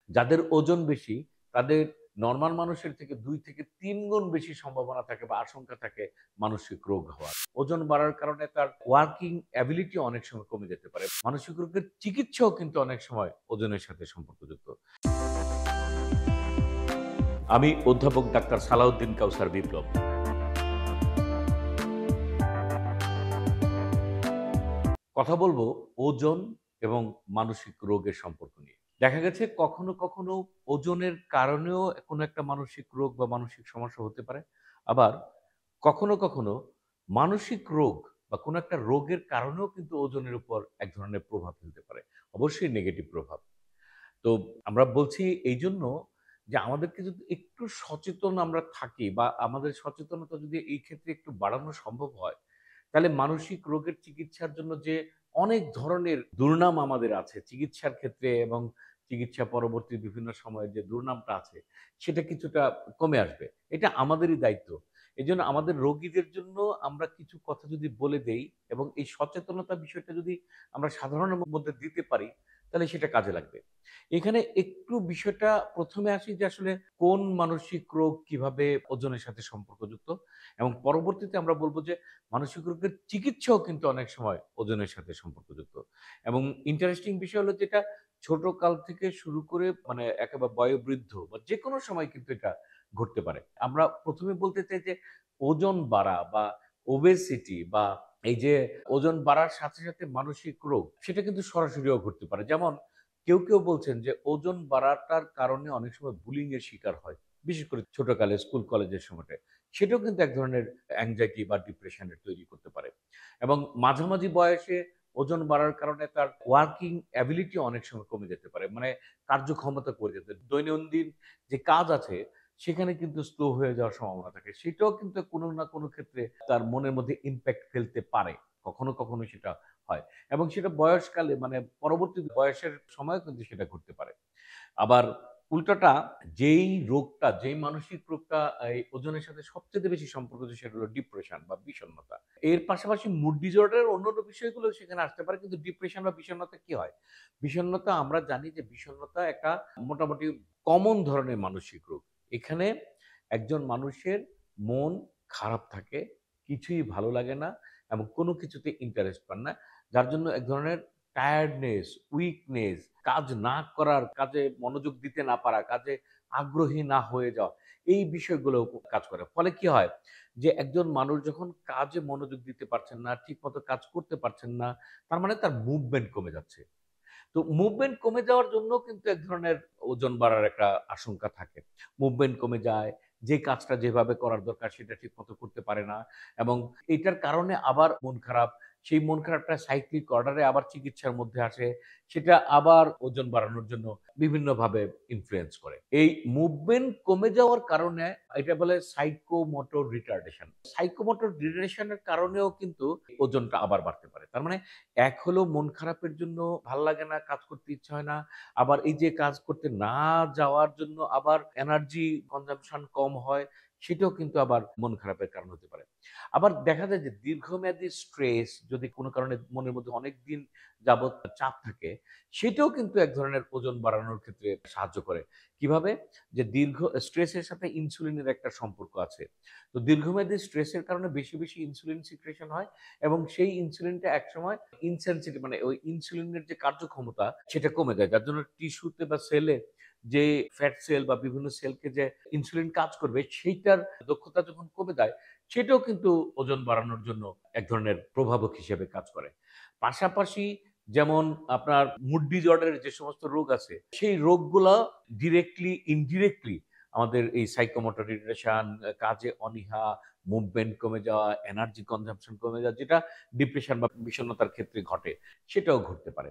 যাদের ওজন বেশি তাদের নরমাল মানুষের থেকে ২ থেকে ৩ গুণ বেশি সম্ভাবনা থাকে বা আশঙ্কা থাকে মানসিক রোগ হওয়ার। ওজন বাড়ার কারণে তার ওয়ার্কিং অ্যাবিলিটি অনেক সময় কমে যেতে পারে। মানসিক রোগের চিকিৎসাও কিন্তু অনেক সময় ওজনের সাথে সম্পর্কযুক্ত। আমি অধ্যাপক ডাক্তার সালাউদ্দিন কাউসার বিপ্লব। কথা বলবো ওজন এবং মানসিক রোগের সম্পর্ক নিয়ে। দেখা গেছে কখনো, কখনো ওজনের কারণেও কোনো একটা মানসিক রোগ বা মানসিক সমস্যা হতে পারে। আবার কখনো, কখনো মানসিক রোগ বা কোনো একটা রোগের কারণেও কিন্তু ওজনের উপর এক ধরনের প্রভাব ফেলতে পারে। অবশ্যই নেগেটিভ প্রভাব। তো আমরা বলছি এইজন্য যে আমাদেরকে যদি একটু সচেতন আমরা থাকি বা আমাদের সচেতনতা যদি এই ক্ষেত্রে একটু বাড়ানো সম্ভব হয়, তাহলে মানসিক রোগের চিকিৎসার জন্য যে অনেক ধরনের দুর্নাম আমাদের আছে চিকিৎসার ক্ষেত্রে এবং চিকিৎসা পরবর্তী বিভিন্ন সময়ে যে দুর্নামটা আছে, সেটা কিছুটা কমে আসবে। এটা আমাদেরই দায়িত্ব। এজন্য আমাদের রোগীদের জন্য আমরা কিছু কথা যদি বলে দেই এবং এই সচেতনতা বিষয়টা যদি আমরা সাধারণের মধ্যে দিতে পারি, তাহলে সেটা কাজে লাগবে। এখানে একটু বিষয়টা ১ম এ আসি যে আসলে কোন মানসিক রোগ কিভাবে ওজনের সাথে সম্পর্কযুক্ত এবং পরবর্তীতে আমরা বলব যে মানসিক রোগের চিকিৎসাও কিন্তু অনেক সময় ওজনের সাথে সম্পর্কযুক্ত। এবং ইন্টারেস্টিং বিষয় হলো যেটা ছোট কাল থেকে শুরু করে মানে একেবারে বয়োবৃদ্ধ বা যেকোনো সময় কিন্তু এটা ঘটতে পারে। আমরা ১ম এ বলতে চাই যে ওজন বাড়া বা ওবেসিটি বা এই যে ওজন বাড়ার সাথে, সাথে মানসিক রোগ সেটা কিন্তু সরাসরিও ঘটতে পারে। যেমন কেউ বলছেন যে ওজন বাড়াটার কারণে অনেক সময় বুলিং এর শিকার হয়। বিশেষ করে ছোটকালে স্কুল কলেজের সময়টায়। সেটাও কিন্তু এক ধরনের অ্যাংজাইটি বা ডিপ্রেশন এর তৈরি করতে পারে। এবং মাঝামাঝি বয়সে ওজন বাড়ার কারণে তার ওয়ার্কিং অ্যাবিলিটি অনেক সময় কমে যেতে পারে। মানে কার্যক্ষমতা কমে যেতে দৈনন্দিন যে কাজ আছে সেখানে কিন্তু স্লো হয়ে যাওয়ার সম্ভাবনা থাকে। সেটাও কিন্তু কোনো না কোনো ক্ষেত্রে তার মনের মধ্যে ইমপ্যাক্ট ফেলতে পারে। কখনো, কখনো সেটা হয়। এবং সেটা বয়সকালে মানে পরবর্তী বয়সের সময়ও কিন্তু সেটা ঘটতে পারে। আবার উল্টোটা যেই রোগটা, যেই মানসিক রোগটা এই ওজনের সাথে সবচাইতে বেশি সম্পর্কিত সেটা হলো ডিপ্রেশন বা বিষণ্ণতা। এর পাশাপাশি মুড ডিসঅর্ডার এর অন্যান্য বিষয়গুলো সেখানে আসতে পারে। কিন্তু ডিপ্রেশন বা বিষণ্ণতা কি হয়? বিষণ্ণতা আমরা জানি যে বিষণ্ণতা একটা মোটামুটি কমন ধরনের মানসিক রোগ। এখানে একজন মানুষের মন খারাপ থাকে, কিছুই ভালো লাগে না এবং কোনো কিছুতে ইন্টারেস্ট পান না। যার জন্য এক ধরনের টায়ার্ডনেস, উইকনেস, কাজ না করার, কাজে মনোযোগ দিতে না পারা, কাজে আগ্রহী না হয়ে যাওয়া, এই বিষয়গুলো কাজ করে। ফলে কি হয়? যে একজন মানুষ যখন কাজে মনোযোগ দিতে পারছেন না, ঠিকমতো কাজ করতে পারছেন না, তার মানে তার মুভমেন্ট কমে যাচ্ছে। তো মুভমেন্ট কমে যাওয়ার জন্য কিন্তু এক ধরনের ওজন বাড়ার একটা আশঙ্কা থাকে। মুভমেন্ট কমে যায়, যে কাজটা যেভাবে করার দরকার সেটা ঠিকমতো করতে পারে না এবং এটার কারণে আবার মন খারাপ। সেই মন খারাপটা সাইক্লিক অর্ডারে আবার চিকিৎসার মধ্যে আসে। সেটা আবার ওজন বাড়ানোর জন্য বিভিন্নভাবে ইনফ্লুয়েন্স করে। এই মুভমেন্ট কমে যাওয়ার কারণে এটা বলে সাইকোমোটর রিটার্ডেশন। সাইকোমোটর রিটার্ডেশন এর কারণেও কিন্তু ওজনটা আবার বাড়তে পারে। তার মানে এক হলো মন খারাপের জন্য ভাল লাগে না, কাজ করতে ইচ্ছা হয় না। আবার এই যে কাজ করতে না যাওয়ার জন্য আবার এনার্জি কনজাম্পশন কম হয়, সেটাও কিন্তু আবার মন খারাপের কারণ হতে পারে। আবার দেখা যায় যে দীর্ঘমেয়াদী স্ট্রেস যদি কোনো কারণে মনের মধ্যে অনেকদিন যাবৎ চাপ থাকে, সেটাও কিন্তু এক ধরনের ওজন বাড়ানোর ক্ষেত্রে সাহায্য করে। কিভাবে? যে দীর্ঘ স্ট্রেসের সাথে ইনসুলিনের একটা সম্পর্ক আছে। তো দীর্ঘমেয়াদী স্ট্রেসের কারণে বেশি ইনসুলিন সিক্রেশন হয় এবং সেই ইনসুলিনটা একসময় ইনসেনসিটিভ মানে ওই ইনসুলিনের যে কার্যক্ষমতা সেটা কমে যায়। যার জন্য টিস্যুতে বা সেলে যে ফ্যাট সেল বা বিভিন্ন সেলকে যে ইনসুলিন কাজ করবে সেইটার দক্ষতা যখন কমে যায়, সেটাও কিন্তু ওজন বাড়ানোর জন্য এক ধরনের প্রভাবক হিসেবে কাজ করে। পাশাপাশি যেমন আপনার মুড ডিসঅর্ডার এর যে সমস্ত রোগ আছে, সেই রোগগুলা ডিরেক্টলি ইনডিরেক্টলি আমাদের এই সাইকোমোটর রিগ্রেশন, কাজে অনীহা, মুভমেন্ট কমে যাওয়া, এনার্জি কনজাম্পশন কমে যাওয়া যেটা ডিপ্রেশন বা বিষণ্ণতার ক্ষেত্রে ঘটে, সেটাও ঘটতে পারে।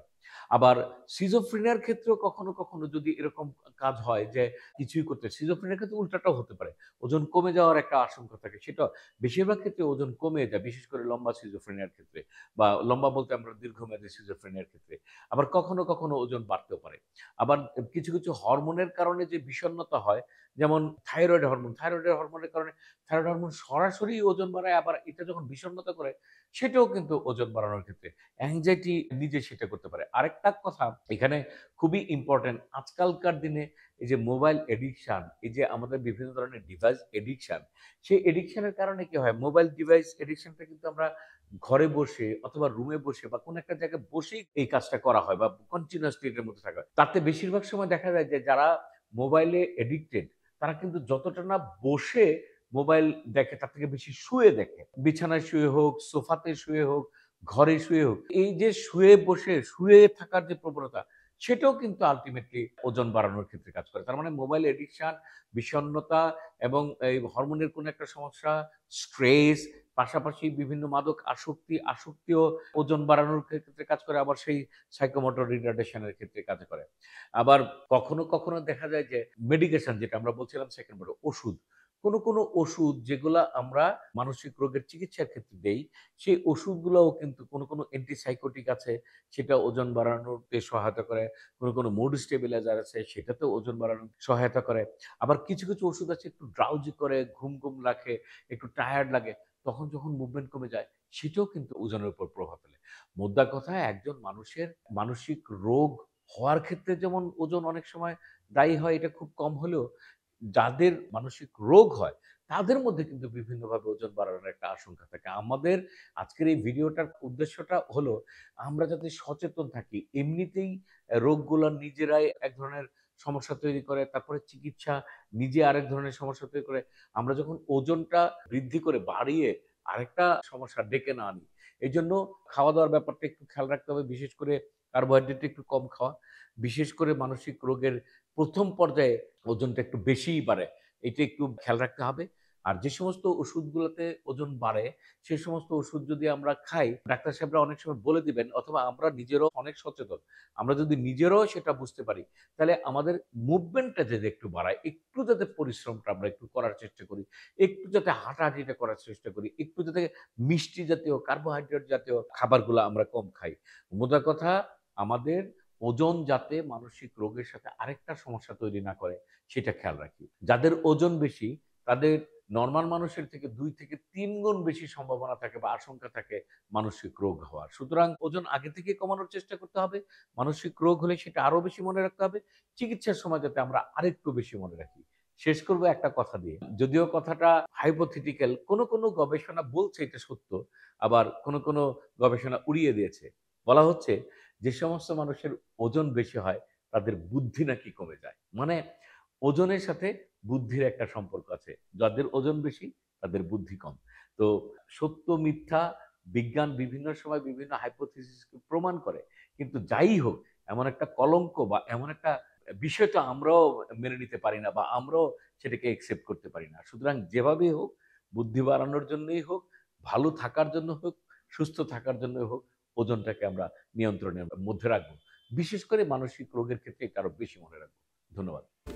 আবার সিজোফ্রেনিয়ার ক্ষেত্রেও কখনো, কখনো যদি এরকম কাজ হয় যে কিছুই করতে সিজোফ্রেনিয়ার ক্ষেত্রে উল্টাটাও হতে পারে। ওজন কমে যাওয়ার একটা আশঙ্কা থাকে। সেটাও বেশিরভাগ ক্ষেত্রে ওজন কমে যায়, বিশেষ করে লম্বা সিজোফ্রেনিয়ার ক্ষেত্রে বা লম্বা বলতে আমরা দীর্ঘমেয়াদী সিজোফ্রেনিয়ার ক্ষেত্রে। আবার কখনো, কখনো ওজন বাড়তেও পারে। আবার কিছু হরমোনের কারণে যে বিষণ্ণতা হয়, যেমন থাইরয়েড হরমোনের কারণে থাইরয়েড হরমোন সরাসরি ওজন বাড়ায়, আবার এটা যখন বিষণ্ণতা করে সেটাও কিন্তু ওজন বাড়ানোর ক্ষেত্রে অ্যাংজাইটি নিজে সেটা করতে পারে। আরেকটা কথা এখানে খুবই ইম্পোর্টেন্ট, আজকালকার দিনে এই যে মোবাইল এডিকশন, এই যে আমাদের বিভিন্ন ধরনের ডিভাইস এডিকশন, সেই এডিকশনের কারণে কি হয়, মোবাইল ডিভাইস এডিকশনটা কিন্তু আমরা ঘরে বসে অথবা রুমে বসে বা কোনো একটা জায়গায় বসেই এই কাজটা করা হয় বা কন্টিনিউয়াসলি এটার মধ্যে থাকা হয়। তাতে বেশিরভাগ সময় দেখা যায় যে যারা মোবাইলে এডিক্টেড তারা কিন্তু যতটা না বসে মোবাইল দেখে তার থেকে বেশি শুয়ে দেখে। বিছানায় শুয়ে হোক, সোফাতে শুয়ে হোক, ঘরে শুয়ে হোক। এই যে শুয়ে বসে শুয়ে থাকার যে প্রবণতা সেটাও কিন্তু আল্টিমেটলি ওজন বাড়ানোর ক্ষেত্রে কাজ করে। তার মানে মোবাইল এডিকশন, বিষণ্ণতা এবং এই হরমোনের কোনো একটা সমস্যা, স্ট্রেস, পাশাপাশি বিভিন্ন মাদক আসক্তিও ওজন বাড়ানোর ক্ষেত্রে কাজ করে, আবার সেই সাইকোমোটর রিটার্ডেশন এর ক্ষেত্রে কাজ করে। আবার কখনো দেখা যায় যে মেডিকেশন, যেটা আমরা বলছিলাম সেকেন্ড বার, ওষুধ। কোনো ওষুধ যেগুলা আমরা মানসিক রোগের চিকিৎসার ক্ষেত্রে দেই, সেই ওষুধগুলাও কিন্তু কোনো অ্যান্টিসাইকোটিক আছে, সেটা ওজন বাড়ানোতে সহায়তা করে। কোনো মুড স্টেবিলাইজার আছে, সেটাতেও ওজন বাড়ানোর সহায়তা করে। আবার কিছু ওষুধ আছে একটু ড্রাউজি করে, ঘুম রাখে, একটু টায়ার্ড লাগে। তখন যখন মুভমেন্ট কমে যায়, সেটাও কিন্তু ওজনের উপর প্রভাব ফেলে। মোদ্দা কথা, একজন মানুষের মানসিক রোগ হওয়ার ক্ষেত্রে যেমন ওজন অনেক সময় দায়ী হয়, এটা খুব কম হলেও যাদের মানসিক রোগ হয় তাদের মধ্যে কিন্তু বিভিন্নভাবে ওজন বাড়ানোর একটা আশঙ্কা থাকে। আমাদের আজকের এই ভিডিওটার উদ্দেশ্যটা হলো আমরা যাতে সচেতন থাকি। এমনিতেই রোগগুলা নিজেরাই এক ধরনের সমস্যা তৈরি করে, তারপরে চিকিৎসা নিজে আরেক ধরনের সমস্যা তৈরি করে। আমরা যখন ওজনটা বৃদ্ধি করে বাড়িয়ে আরেকটা সমস্যা ডেকে না আনি। এজন্য খাওয়া-দাওয়ার ব্যাপারটা একটু খেয়াল রাখতে হবে। বিশেষ করে কার্বোহাইড্রেট একটু কম খাওয়া। বিশেষ করে মানসিক রোগের ১ম পর্যায়ে ওজনটা একটু বেশিই বাড়ে। এটা একটু খেয়াল রাখতে হবে। আর যে সমস্ত ওষুধগুলোতে ওজন বাড়ে, সে সমস্ত ওষুধ যদি আমরা খাই, ডাক্তার সাহেবরা অনেক সময় বলে দিবেন, অথবা আমরা নিজেরাও অনেক সচেতন। আমরা যদি নিজেরাও সেটা বুঝতে পারি, তাহলে আমাদের মুভমেন্টটা যদি একটু বাড়ায়, একটু যাতে পরিশ্রমটা আমরা একটু করার চেষ্টা করি, একটু যাতে হাঁটাহাঁটিটা করার চেষ্টা করি, একটু যাতে মিষ্টি জাতীয়, কার্বোহাইড্রেট জাতীয় খাবারগুলা আমরা কম খাই। মোদ্দা কথা, আমাদের ওজন যাতে মানসিক রোগের সাথে আরেকটা সমস্যা তৈরি না করে সেটা খেয়াল রাখি। যাদের ওজন বেশি তাদের নরমাল মানুষের থেকে ২ থেকে ৩ গুণ বেশি সম্ভাবনা থাকে বা আশঙ্কা থাকে মানসিক রোগ হওয়ার। সুতরাং ওজন আগে থেকে কমানোর চেষ্টা করতে হবে। মানসিক রোগ হলে সেটা আরো বেশি মনে রাখতে হবে। চিকিৎসার সময় যাতে আমরা আরেকটু বেশি মনে রাখি। শেষ করব একটা কথা দিয়ে। যদিও কথাটা hypothetical, কোনো গবেষণা বলছে এটা সত্য, আবার কোনো গবেষণা উড়িয়ে দিয়েছে। বলা হচ্ছে যে সমস্ত মানুষের ওজন বেশি হয় তাদের বুদ্ধি নাকি কমে যায়। মানে ওজনের সাথে বুদ্ধির একটা সম্পর্ক আছে। যাদের ওজন বেশি তাদের বুদ্ধি কম। তো সত্য মিথ্যা বিজ্ঞান বিভিন্ন সময় বিভিন্ন হাইপোথিসিস কে প্রমাণ করে। কিন্তু যাই হোক, এমন একটা কলঙ্ক বা এমন একটা বিষয় তো আমরাও মেনে নিতে পারি না বা আমরাও সেটাকে একসেপ্ট করতে পারি না। সুতরাং যেভাবেই হোক, বুদ্ধি বাড়ানোর জন্যই হোক, ভালো থাকার জন্য হোক, সুস্থ থাকার জন্যই হোক, ওজনটাকে আমরা নিয়ন্ত্রণের মধ্যে রাখবো। বিশেষ করে মানসিক রোগের ক্ষেত্রে এটা আরো বেশি মনে রাখবো। ধন্যবাদ।